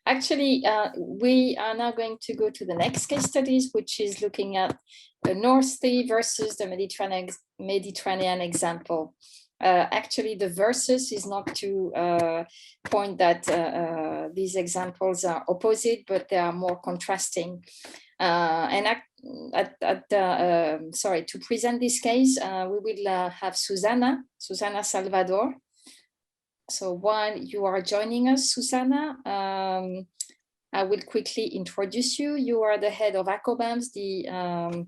Actually, we are now going to go to the next case studies, which is looking at the North Sea versus the Mediterranean example. Actually, the versus is not to point that these examples are opposite, but they are more contrasting. Sorry, to present this case, we will have Susana Salvador. So while you are joining us, Susana, I will quickly introduce you. You are the head of ACCOBAMS, the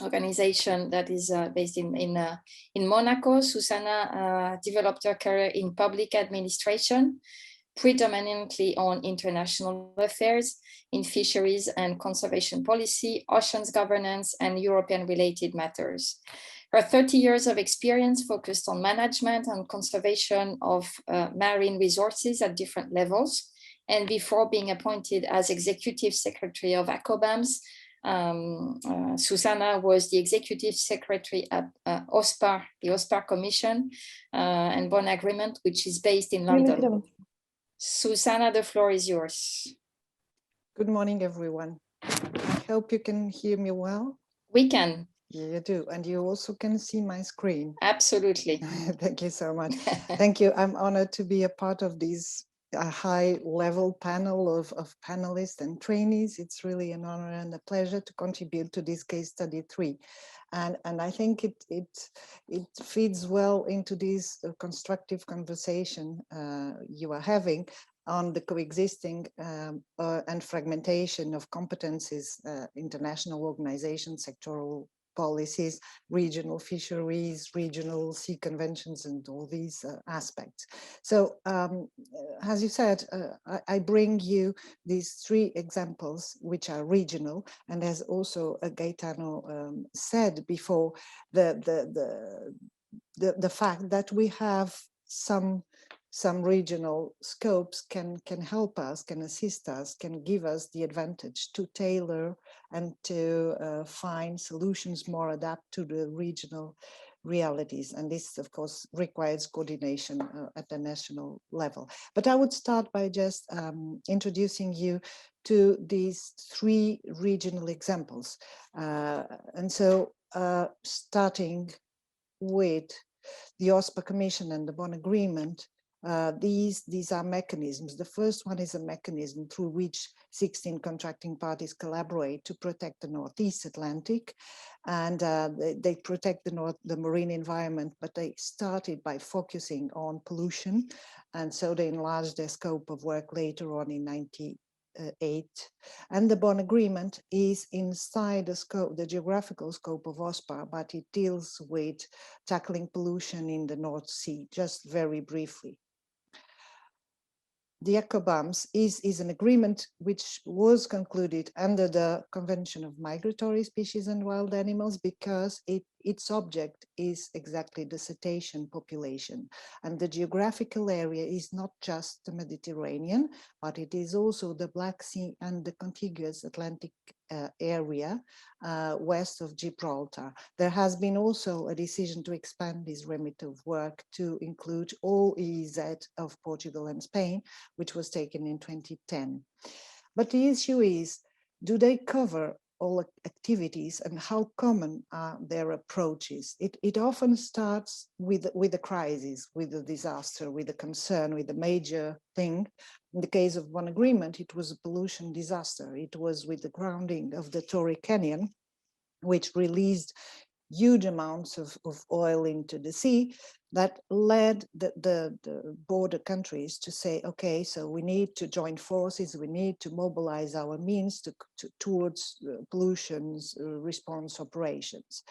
organization that is based in Monaco. Susana developed her career in public administration, predominantly on international affairs, in fisheries and conservation policy, oceans governance, and European-related matters. Her 30 years of experience focused on management and conservation of marine resources at different levels. And before being appointed as Executive Secretary of ACCOBAMS, Susana was the Executive Secretary at Ospa, the Ospa Commission and Bond Agreement, which is based in London. Susana, the floor is yours. Good morning, everyone. I hope you can hear me well. We can. Yeah, you do. And you also can see my screen. Absolutely. Thank you so much. Thank you. I'm honored to be a part of this high-level panel of panelists and trainees. It's really an honor and a pleasure to contribute to this case study 3. And I think it feeds well into this constructive conversation you are having on the coexisting and fragmentation of competencies, international organizations, sectoral policies, regional fisheries, regional sea conventions, and all these aspects. So, as you said, I bring you these 3 examples, which are regional, and as also Gaetano said before, the fact that we have some regional scopes can help us, can assist us, can give us the advantage to tailor and to find solutions more adapted to the regional realities. And this, of course, requires coordination at the national level. But I would start by just introducing you to these 3 regional examples. And so starting with the Ospa Commission and the Bonn Agreement, these are mechanisms. The first one is a mechanism through which 16 contracting parties collaborate to protect the Northeast Atlantic, and they protect the marine environment, but they started by focusing on pollution, and so they enlarged their scope of work later on in 1998. And the Bonn Agreement is inside the scope, the geographical scope of OSPA, but it deals with tackling pollution in the North Sea, just very briefly. The ACCOBAMS is an agreement which was concluded under the Convention of Migratory Species and Wild Animals because its object is exactly the cetacean population. And the geographical area is not just the Mediterranean, but it is also the Black Sea and the contiguous Atlantic area west of Gibraltar. There has been also a decision to expand this remit of work to include all EEZ of Portugal and Spain, which was taken in 2010. But the issue is, do they cover all activities and how common are their approaches? It often starts with a crisis, with a disaster, with a concern, with a major thing. In the case of one agreement, it was a pollution disaster. It was with the grounding of the Torrey Canyon, which released huge amounts of oil into the sea that led the border countries to say, okay, so we need to join forces, we need to mobilize our means towards pollution's response operations.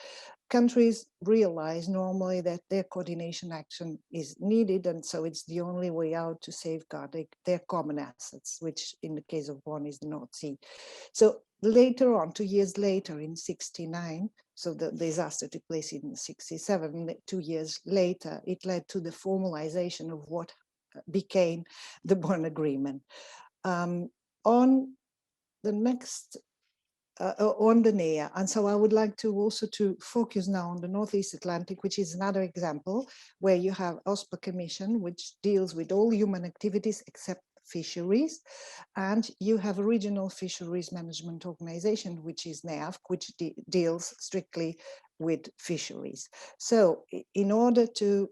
Countries realize normally that their coordination action is needed, and so it's the only way out to safeguard their common assets, which in the case of one is the North Sea. So later on, 2 years later in 1969, so the disaster took place in 1967, 2 years later, it led to the formalization of what became the Bonn Agreement. On the next on the NEA. And so I would like to also to focus now on the Northeast Atlantic, which is another example where you have OSPA Commission, which deals with all human activities except fisheries, and you have a regional fisheries management organization, which is NEAFC, which deals strictly with fisheries. So in order to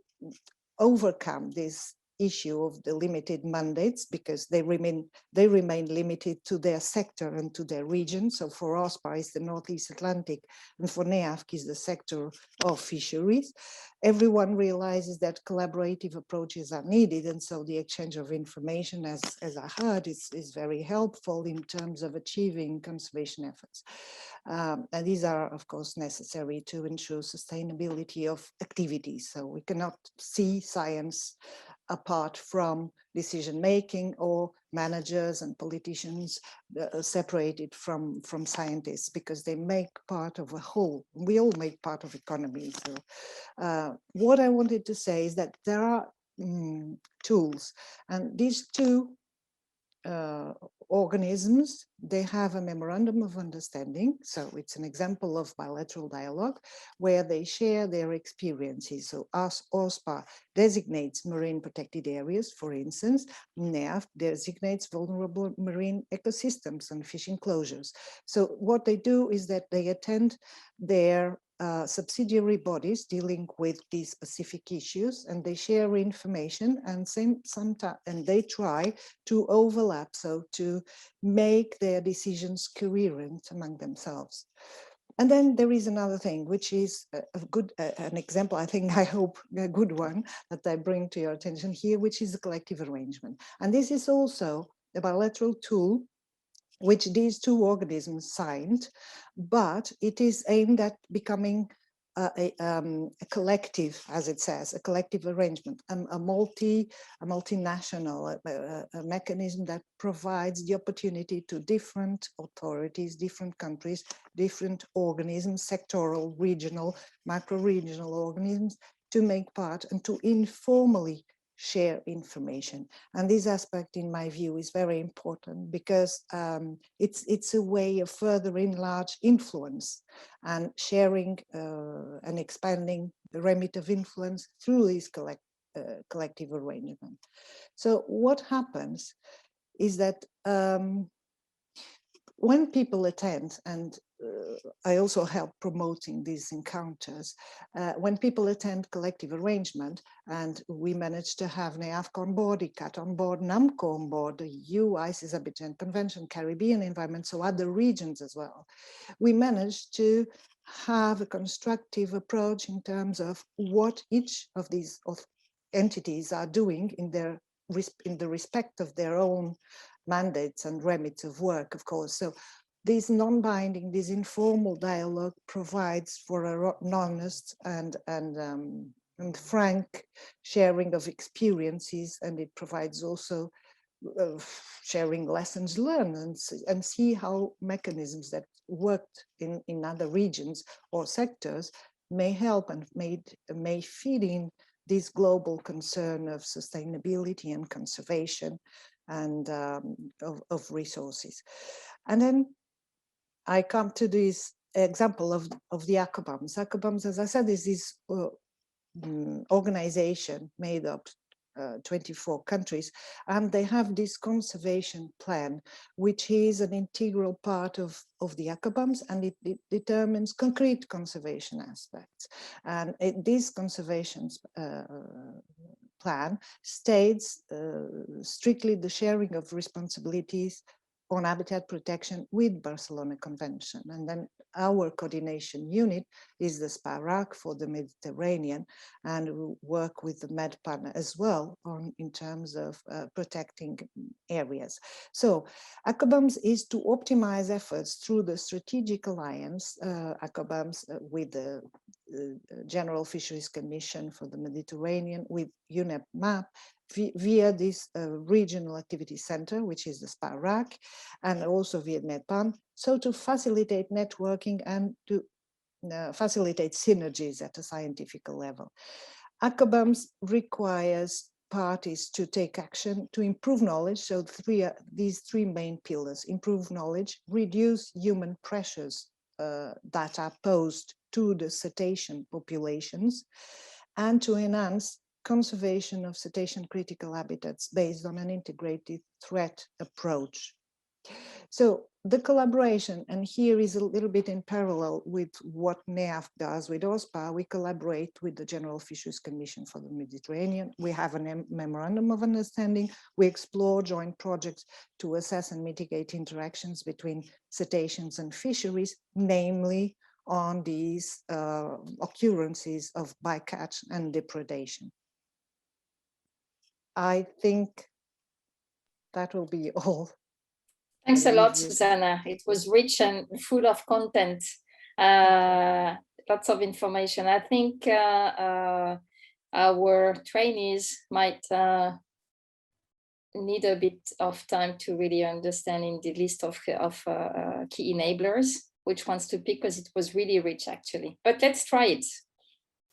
overcome this issue of the limited mandates, because they remain limited to their sector and to their region. So for Ospa is the Northeast Atlantic, and for NEAFC is the sector of fisheries. Everyone realizes that collaborative approaches are needed, and so the exchange of information, as I heard, is very helpful in terms of achieving conservation efforts. And these are, of course, necessary to ensure sustainability of activities. So we cannot see science apart from decision-making, or managers and politicians separated from scientists, because they make part of a whole. We all make part of economy. So what I wanted to say is that there are tools, and these two organisms, they have a memorandum of understanding. So it's an example of bilateral dialogue where they share their experiences. So OSPA designates marine protected areas, for instance. NEAFC designates vulnerable marine ecosystems and fish enclosures. So what they do is that they attend their subsidiary bodies dealing with these specific issues, and they share information, and and they try to overlap, so to make their decisions coherent among themselves. And then there is another thing, which is an example, I think, I hope a good one, that I bring to your attention here, which is the collective arrangement. And this is also a bilateral tool which these two organisms signed, but it is aimed at becoming a collective, as it says, a collective arrangement, a multinational a mechanism that provides the opportunity to different authorities, different countries, different organisms, sectoral, regional, macro-regional organisms, to make part and to informally share information. And this aspect, in my view, is very important, because it's a way of further enlarge influence and sharing and expanding the remit of influence through this collective arrangement. So what happens is that when people attend, and I also help promoting these encounters, when people attend collective arrangement, and we manage to have NEAFC on board, ICCAT on board, NAMCO on board, the EU, ICES Abidjan Convention, Caribbean Environment, so other regions as well, we managed to have a constructive approach in terms of what each of these entities are doing in the respect of their own mandates and remits of work, of course. So this non-binding, this informal dialogue provides for an honest and frank sharing of experiences, and it provides also sharing lessons learned, and see how mechanisms that worked in other regions or sectors may help and may feed in this global concern of sustainability and conservation and of resources. And then I come to this example of the ACCOBAMS. ACCOBAMS, as I said, is this organization made up 24 countries, and they have this conservation plan, which is an integral part of the ACCOBAMS, and it determines concrete conservation aspects. And this conservation plan states strictly the sharing of responsibilities on habitat protection with Barcelona Convention. And then our coordination unit is the SPARAC for the Mediterranean, and we work with the MedPan as well in terms of protecting areas. So ACCOBAMS is to optimize efforts through the strategic alliance, ACCOBAMS with the General Fisheries Commission for the Mediterranean, with UNEP-MAP, via this regional activity center, which is the SPARAC, and also via MedPan, so to facilitate networking and to facilitate synergies at a scientific level. ACCOBAMS requires parties to take action to improve knowledge. So these three main pillars: improve knowledge, reduce human pressures that are posed to the cetacean populations, and to enhance conservation of cetacean critical habitats based on an integrated threat approach. So the collaboration, and here is a little bit in parallel with what NEAF does with Ospa. We collaborate with the General Fisheries Commission for the Mediterranean. We have a memorandum of understanding. We explore joint projects to assess and mitigate interactions between cetaceans and fisheries, namely on these occurrences of bycatch and depredation. I think that will be all. Thanks a lot, Susana. It was rich and full of content, lots of information. I think our trainees might need a bit of time to really understand in the list of key enablers, which ones to pick, because it was really rich actually. But let's try it.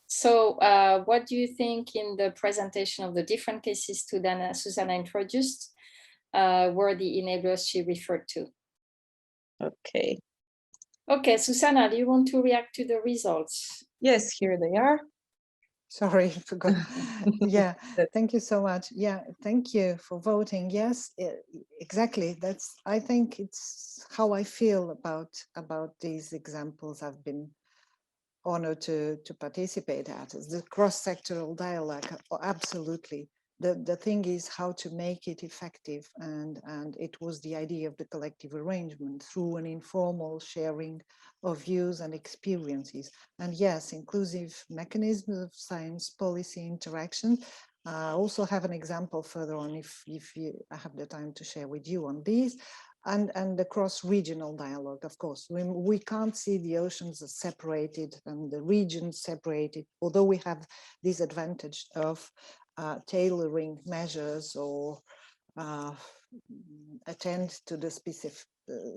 So what do you think in the presentation of the different cases Susana introduced? Were the enablers she referred to? Okay. Okay, Susana, do you want to react to the results? Yes, here they are. Sorry, I forgot. Yeah, thank you so much. Yeah, thank you for voting. Yes, exactly. That's, I think it's how I feel about these examples. I've been honored to participate at. The cross-sectoral dialogue, absolutely. The thing is how to make it effective, and it was the idea of the collective arrangement through an informal sharing of views and experiences. And yes, inclusive mechanisms of science policy interaction. I also have an example further on if I have the time to share with you on these. And the cross-regional dialogue, of course. We can't see the oceans as separated and the regions separated, although we have this advantage of tailoring measures or attend to the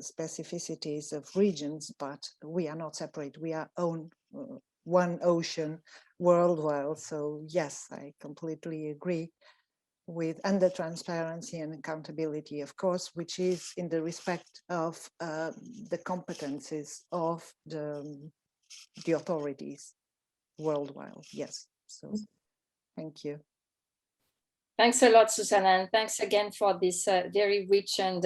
specificities of regions, but we are not separate. We are one ocean worldwide. So yes, I completely agree with, and the transparency and accountability, of course, which is in the respect of the competencies of the authorities worldwide. Yes, so thank you. Thanks a lot, Susana, and thanks again for this very rich and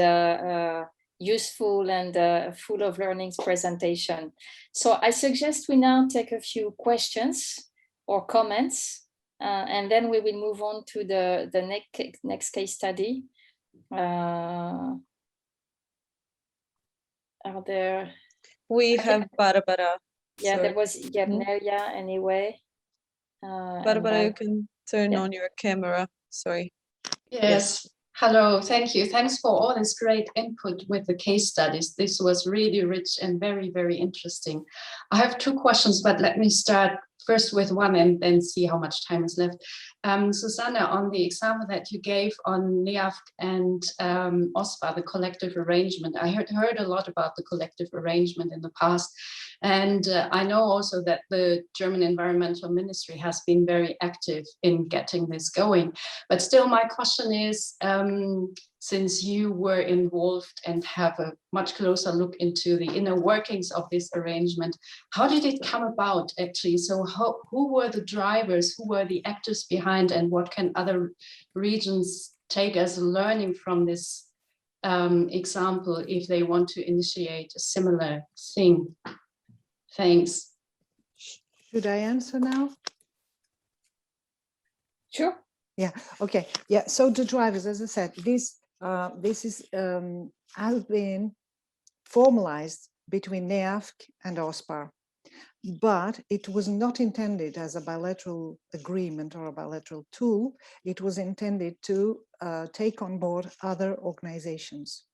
useful and full of learnings presentation. So I suggest we now take a few questions or comments, and then we will move on to the next case study. Are there? We have Barbara. Yeah, Sorry. there was Nelia anyway. Barbara, you can turn on your camera. Sorry. Yes. Hello. Thank you. Thanks for all this great input with the case studies. This was really rich and very, very interesting. I have two questions, but let me start first with one and then see how much time is left. Susana, on the example that you gave on NEAF and Ospa, the collective arrangement, I heard a lot about the collective arrangement in the past. And I know also that the German Environmental Ministry has been very active in getting this going. But still, my question is, since you were involved and have a much closer look into the inner workings of this arrangement, how did it come about actually? So who were the drivers, who were the actors behind, and what can other regions take as a learning from this example if they want to initiate a similar thing? Thanks. Should I answer now? Sure. Yeah, okay. Yeah, so the drivers, as I said, this has been formalized between NEAF and OSPAR, but it was not intended as a bilateral agreement or a bilateral tool. It was intended to take on board other organizations.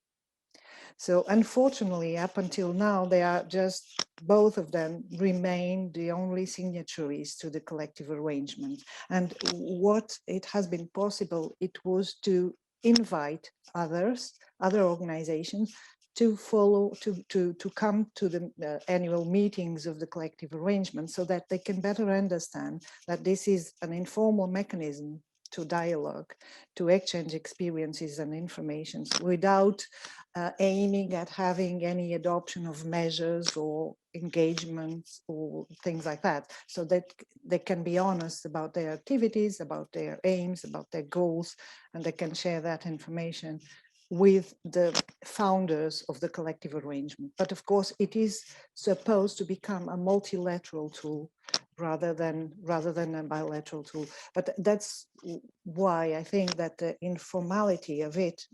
So unfortunately, up until now, they are just, both of them remain the only signatories to the collective arrangement. And what it has been possible, it was to invite other organizations to follow, to come to the annual meetings of the collective arrangement so that they can better understand that this is an informal mechanism to dialogue, to exchange experiences and information without aiming at having any adoption of measures or engagements or things like that, so that they can be honest about their activities, about their aims, about their goals, and they can share that information with the founders of the collective arrangement. But of course, it is supposed to become a multilateral tool rather than a bilateral tool. But that's why I think that the informality of it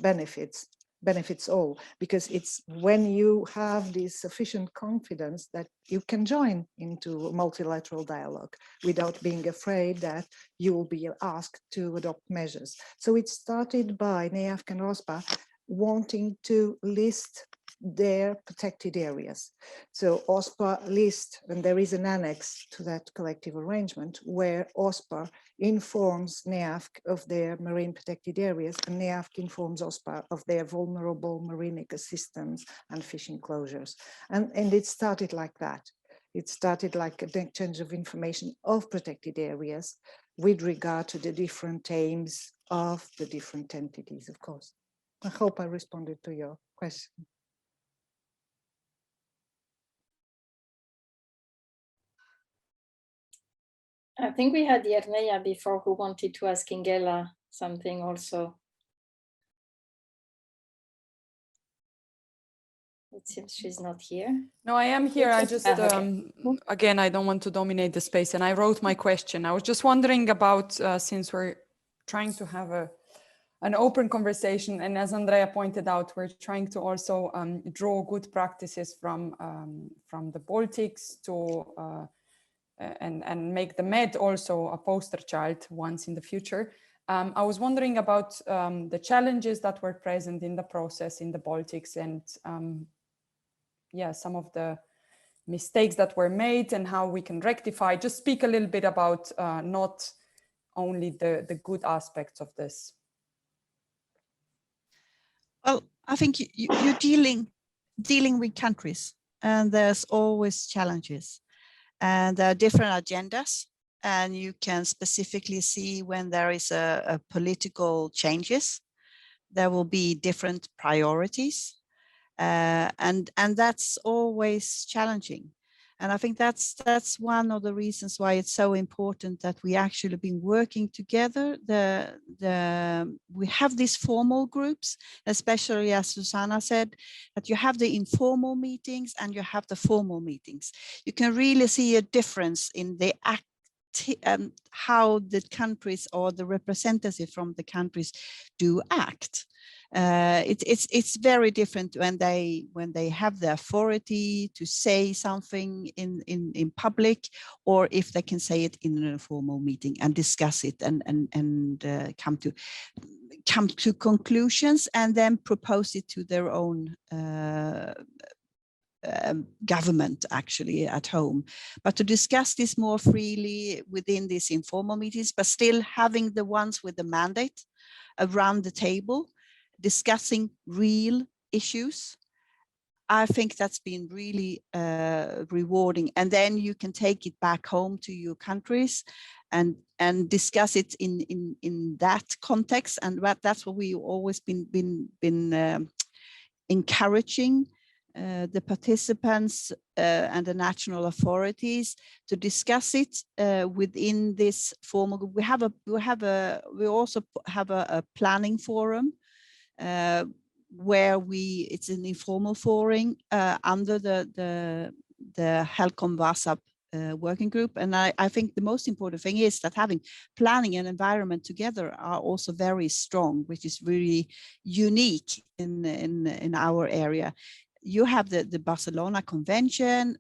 benefits all, because it's when you have this sufficient confidence that you can join into multilateral dialogue without being afraid that you will be asked to adopt measures. So it started by NEAFC and Ospa wanting to list their protected areas. So OSPA lists, and there is an annex to that collective arrangement where OSPA informs NEAFC of their marine protected areas, and NEAFC informs OSPA of their vulnerable marine ecosystems and fishing closures. And it started like that. It started like an exchange of information of protected areas with regard to the different aims of the different entities, of course. I hope I responded to your question. I think we had Yerneia before who wanted to ask Ingela something also. It seems she's not here. No, I am here. I just, again, I don't want to dominate the space, and I wrote my question. I was just wondering about, since we're trying to have an open conversation, and as Andrea pointed out, we're trying to also draw good practices from the Baltics to and make the Med also a poster child once in the future. I was wondering about the challenges that were present in the process in the Baltics, and yeah, some of the mistakes that were made and how we can rectify. Just speak a little bit about not only the good aspects of this. Well, I think you're dealing with countries, and there's always challenges, and there are different agendas, and you can specifically see when there is a political changes, there will be different priorities, and that's always challenging. And I think that's one of the reasons why it's so important that we actually been working together. We have these formal groups, especially as Susana said, that you have the informal meetings and you have the formal meetings. You can really see a difference in the how the countries or the representatives from the countries do act. It's very different when they have the authority to say something in public, or if they can say it in an informal meeting and discuss it and come to conclusions and then propose it to their own government actually at home. But to discuss this more freely within these informal meetings, but still having the ones with the mandate around the table, discussing real issues, I think that's been really rewarding. And then you can take it back home to your countries and discuss it in that context. And that's what we've always been encouraging the participants and the national authorities to discuss it within this formal group. We also have a planning forum where it's an informal forum under the Helcom WASAP working group. And I think the most important thing is that having planning and environment together are also very strong, which is really unique in our area. You have the Barcelona Convention,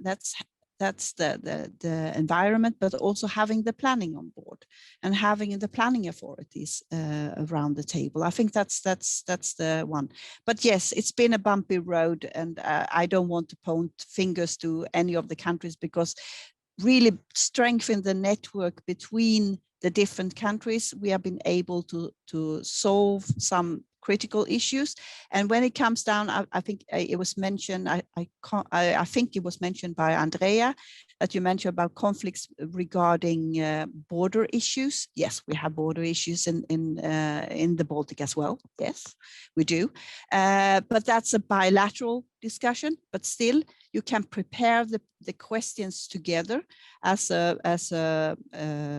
that's the environment, but also having the planning on board and having the planning authorities around the table. I think that's the one. But yes, it's been a bumpy road, and I don't want to point fingers to any of the countries, because really strengthen the network between the different countries. We have been able to solve some critical issues. And when it comes down, I think it was mentioned, I think it was mentioned by Andrea, that you mentioned about conflicts regarding border issues. Yes, we have border issues in the Baltic as well. Yes, we do. But that's a bilateral discussion, but still you can prepare the questions together as a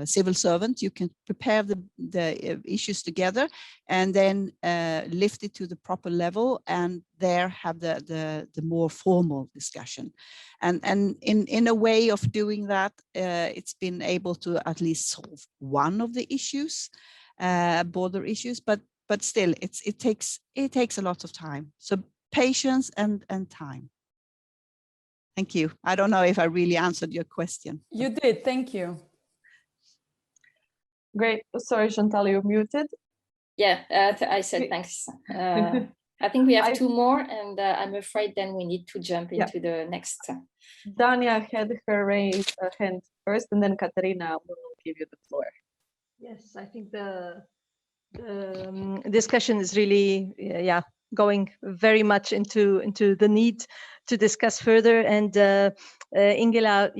civil servant. You can prepare the issues together and then lift it to the proper level, and there have the more formal discussion. And in a way of doing that, it's been able to at least solve one of the issues, border issues, but still it takes a lot of time. So patience and time. Thank you. I don't know if I really answered your question. You did, thank you. Great. Sorry, Chantal, you're muted. Yeah, I said thanks. I think we have two more, and I'm afraid then we need to jump into the next. Dania had her raised hand first, and then Katarina will give you the floor. Yes, I think the discussion is really, going very much into the need to discuss further. And Ingela,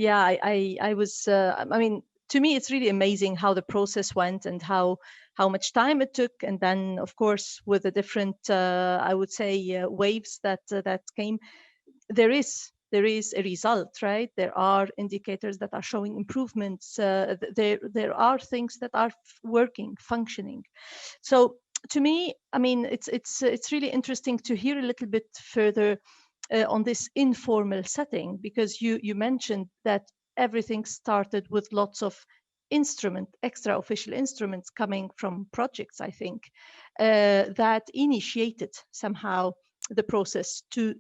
I was, I mean, to me, it's really amazing how the process went and how much time it took. And then, of course, with the different, I would say, waves that came, there is a result, right? There are indicators that are showing improvements. There are things that are working, functioning. So to me, I mean, it's really interesting to hear a little bit further on this informal setting, because you mentioned that everything started with lots of extra official instruments coming from projects, I think, that initiated somehow the process to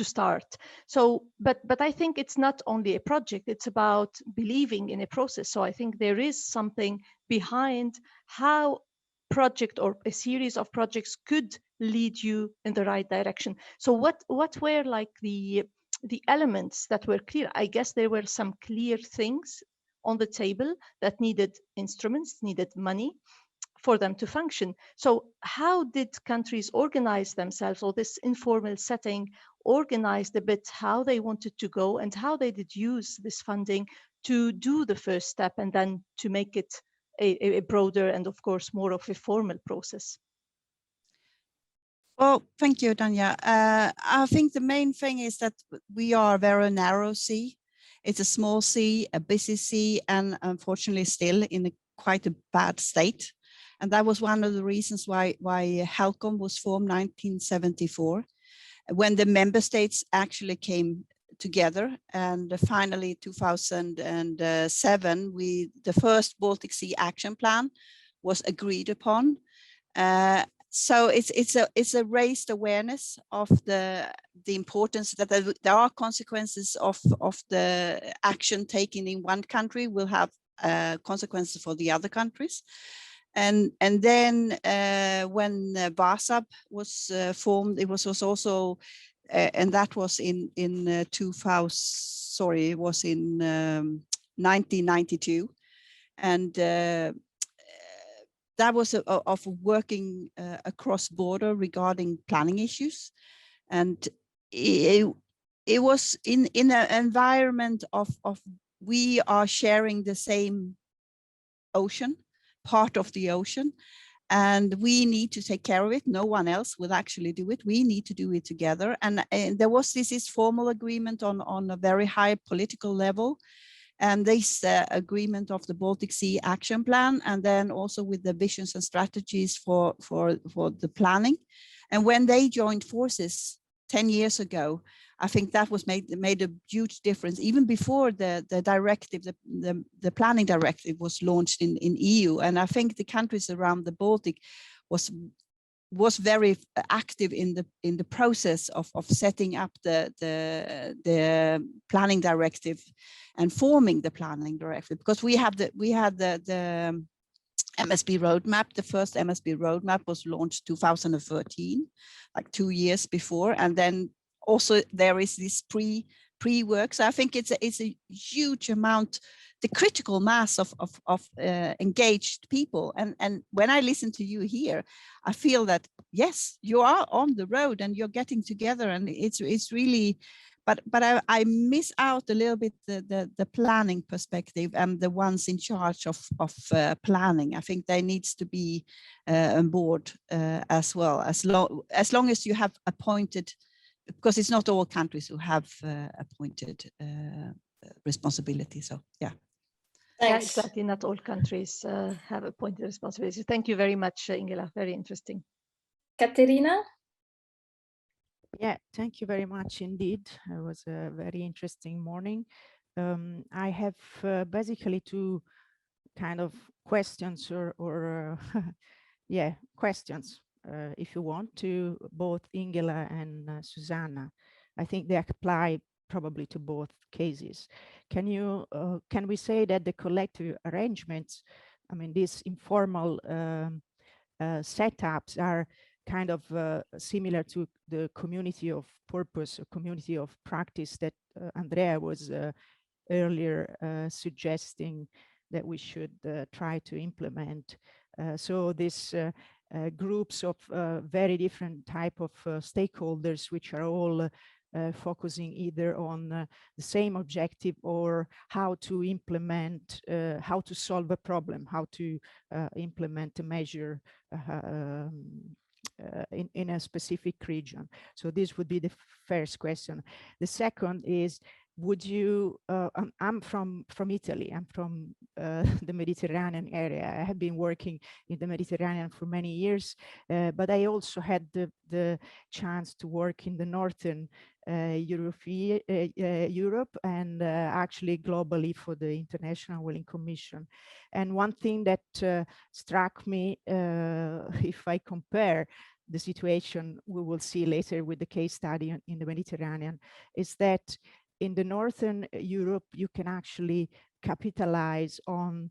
start. So, but I think it's not only a project, it's about believing in a process. So I think there is something behind how project or a series of projects could lead you in the right direction. So what were like the elements that were clear? I guess there were some clear things on the table that needed instruments, needed money for them to function. So how did countries organize themselves, or this informal setting organized a bit how they wanted to go and how they did use this funding to do the first step and then to make it a broader and, of course, more of a formal process? Well, thank you, Dania. I think the main thing is that we are a very narrow sea. It's a small sea, a busy sea, and unfortunately still in quite a bad state. And that was one of the reasons why HELCOM was formed 1974, when the member states actually came together. And finally, 2007, the first Baltic Sea Action Plan was agreed upon. So it's a raised awareness of the importance that there are consequences of the action taken in one country will have consequences for the other countries. And then when BASAB was formed, it was also, and that was in 1992, and that was of working across border regarding planning issues, and it was in an environment of we are sharing the same ocean, part of the ocean, and we need to take care of it. No one else will actually do it. We need to do it together. And there was this formal agreement on a very high political level, and this agreement of the Baltic Sea Action Plan, and then also with the visions and strategies for the planning. And when they joined forces 10 years ago, I think that was made a huge difference. Even before the directive, the planning directive was launched in EU, and I think the countries around the Baltic was very active in the process of setting up the planning directive and forming the planning directive, because we had the MSB roadmap. The first MSB roadmap was launched 2013, like 2 years before, and then also there is this pre-work. So I think it's a huge amount, the critical mass of engaged people. And when I listen to you here, I feel that, yes, you are on the road and you're getting together, and it's really, but I miss out a little bit the planning perspective and the ones in charge of planning. I think they needs to be on board as well, as long as you have appointed, because it's not all countries who have appointed responsibility. So yeah. Yeah, Thanks. exactly. Not all countries have appointed responsibilities. Thank you very much, Ingela. Very interesting. Katerina? Yeah, thank you very much indeed. It was a very interesting morning. I have basically two kind of questions or yeah, questions, if you want, to both Ingela and Susana. I think they apply probably to both cases. Can we say that the collective arrangements, I mean, these informal setups are kind of similar to the community of purpose, a community of practice that Andrea was earlier suggesting that we should try to implement. So these groups of very different type of stakeholders, which are all focusing either on the same objective or how to implement, how to solve a problem, how to implement a measure in a specific region. So this would be the first question. The second is, would you, I'm from Italy, I'm from the Mediterranean area. I have been working in the Mediterranean for many years, but I also had the chance to work in the Northern Europe and actually globally for the International Whaling Commission. And one thing that struck me, if I compare the situation we will see later with the case study in the Mediterranean, is that in the Northern Europe, you can actually capitalize on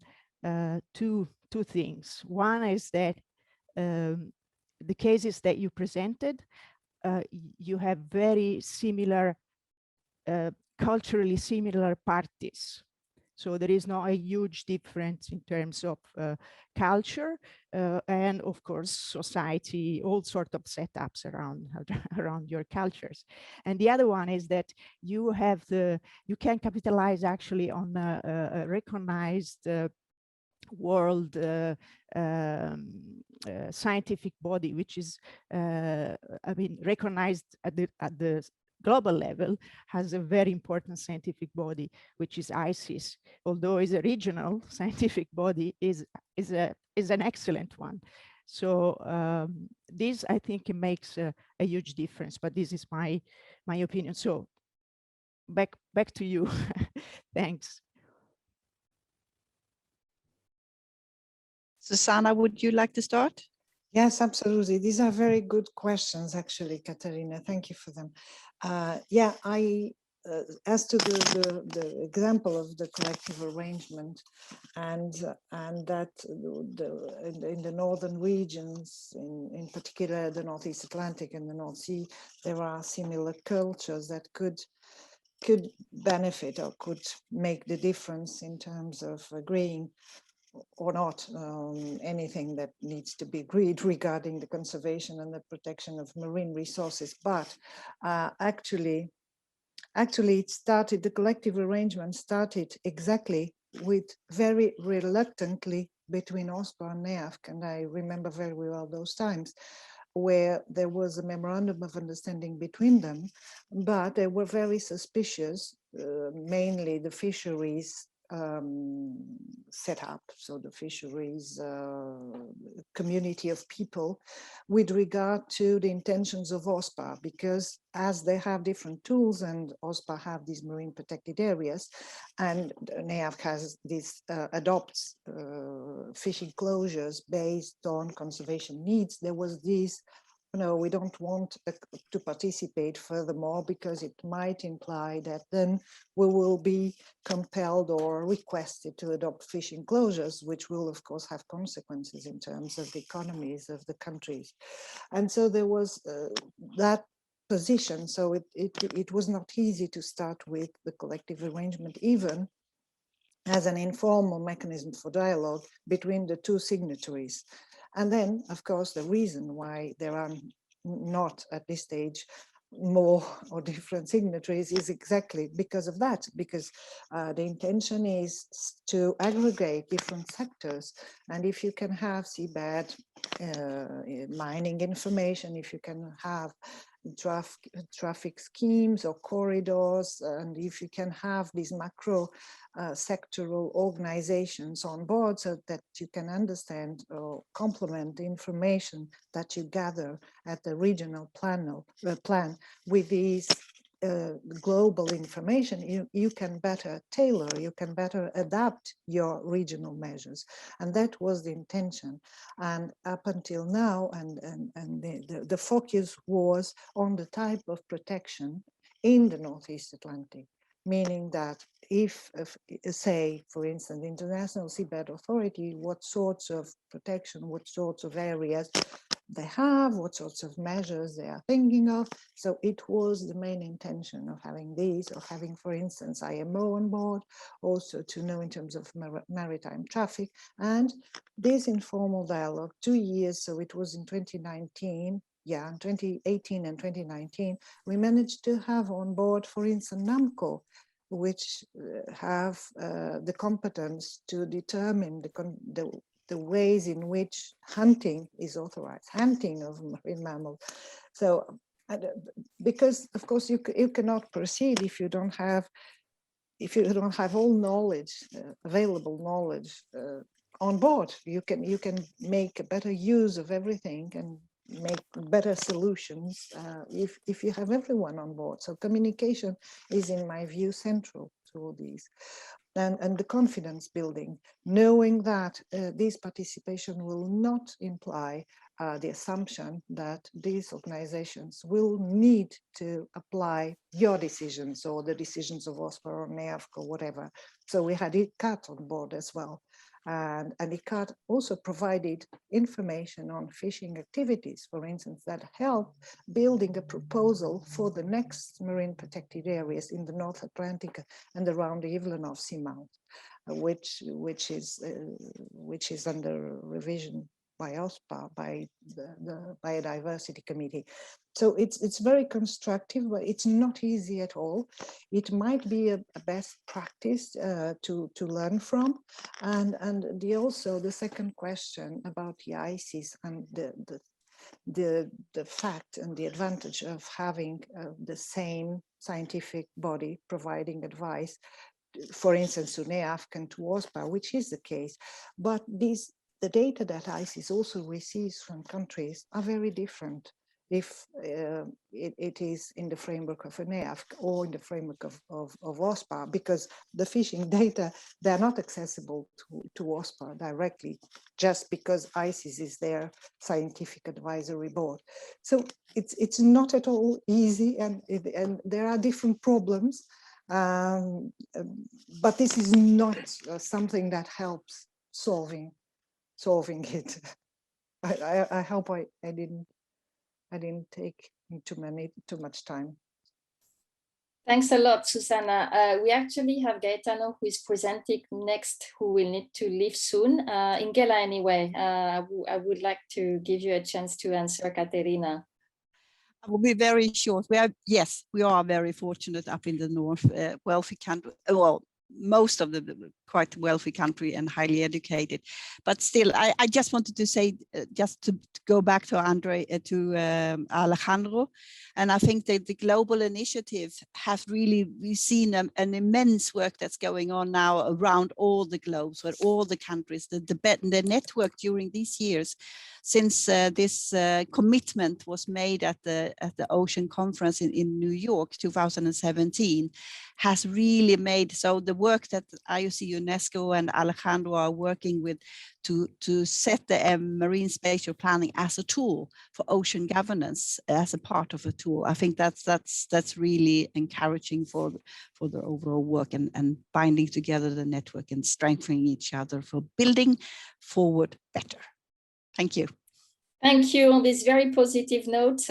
two things. One is that the cases that you presented, you have very similar, culturally similar parties. So there is not a huge difference in terms of culture and of course society, all sorts of setups around your cultures. And the other one is that you can capitalize actually on a recognized world scientific body, which is I mean recognized at the global level, has a very important scientific body, which is ICES. Although it's a regional scientific body, is an excellent one. So this, I think, it makes a huge difference. But this is my opinion. So back to you. Thanks. Susana, would you like to start? Yes, absolutely. These are very good questions, actually, Katerina. Thank you for them. Yeah, as to the example of the collective arrangement, and that in the northern regions, in particular the Northeast Atlantic and the North Sea, there are similar cultures that could benefit or could make the difference in terms of agreeing or not anything that needs to be agreed regarding the conservation and the protection of marine resources. But actually it started, the collective arrangement started exactly with very reluctantly between Ospa and NEAFC, and I remember very well those times where there was a memorandum of understanding between them, but they were very suspicious, mainly the fisheries set up, so the fisheries community of people, with regard to the intentions of OSPA, because as they have different tools and OSPA have these marine protected areas, and NEAFC has this adopts fishing closures based on conservation needs, there was this, no, we don't want to participate furthermore because it might imply that then we will be compelled or requested to adopt fishing closures, which will of course have consequences in terms of the economies of the countries. And so there was that position. So it was not easy to start with the collective arrangement, even as an informal mechanism for dialogue between the two signatories. And then, of course, the reason why there are not at this stage more or different signatories is exactly because of that, because the intention is to aggregate different sectors. And if you can have seabed mining information, if you can have traffic schemes or corridors, and if you can have these macro sectoral organizations on board, so that you can understand or complement the information that you gather at the regional plan with these global information, you can better tailor, you can better adapt your regional measures. And that was the intention. And up until now, the focus was on the type of protection in the Northeast Atlantic, meaning that if say, for instance, the International Seabed Authority, what sorts of protection, what sorts of areas they have, what sorts of measures they are thinking of. So it was the main intention of having these, or having, for instance, IMO on board, also to know in terms of maritime traffic. And this informal dialogue, 2 years, so it was in 2019, yeah, in 2018 and 2019, we managed to have on board, for instance, NAMCO, which have the competence to determine the ways in which hunting is authorized, hunting of marine mammals. So, because of course you cannot proceed if you don't have all knowledge, available knowledge on board. You can make a better use of everything and make better solutions if you have everyone on board. So communication is, in my view, central to all these. And the confidence building, knowing that this participation will not imply the assumption that these organizations will need to apply your decisions or the decisions of Ospa or NEAFC or whatever. So we had ICCAT on board as well. And ICCAT also provided information on fishing activities, for instance, that help building a proposal for the next marine protected areas in the North Atlantic and around the Ivlenov Seamount, which is under revision by Ospa, by the Biodiversity Committee. So it's very constructive, but it's not easy at all. It might be a best practice to learn from. And also the second question about the ICES and the fact and the advantage of having the same scientific body providing advice, for instance, to NEAFC and to OSPA, which is the case. But the data that ICES also receives from countries are very different if it is in the framework of a NEAFC or in the framework of OSPA, because the fishing data, they're not accessible to OSPA directly, just because ICES is their scientific advisory board. So it's not at all easy, and there are different problems, but this is not something that helps solving it. I hope I didn't take too much time. Thanks a lot, Susana. We actually have Gaetano, who is presenting next, who will need to leave soon. Ingela, anyway, I would like to give you a chance to answer Katerina. I will be very short. We are very fortunate up in the north, wealthy country. Well, most of the quite wealthy country and highly educated, but still, I just wanted to say, just to go back to Alejandro, and I think that the global initiative has really, we've seen an immense work that's going on now around all the globes, where all the countries, the network during these years, since this commitment was made at the Ocean Conference in New York 2017, has really made, so the work that IOC UNESCO and Alejandro are working with to set the marine spatial planning as a tool for ocean governance, as a part of a tool. I think that's really encouraging for the overall work and binding together the network and strengthening each other for building forward better. Thank you. Thank you on this very positive note.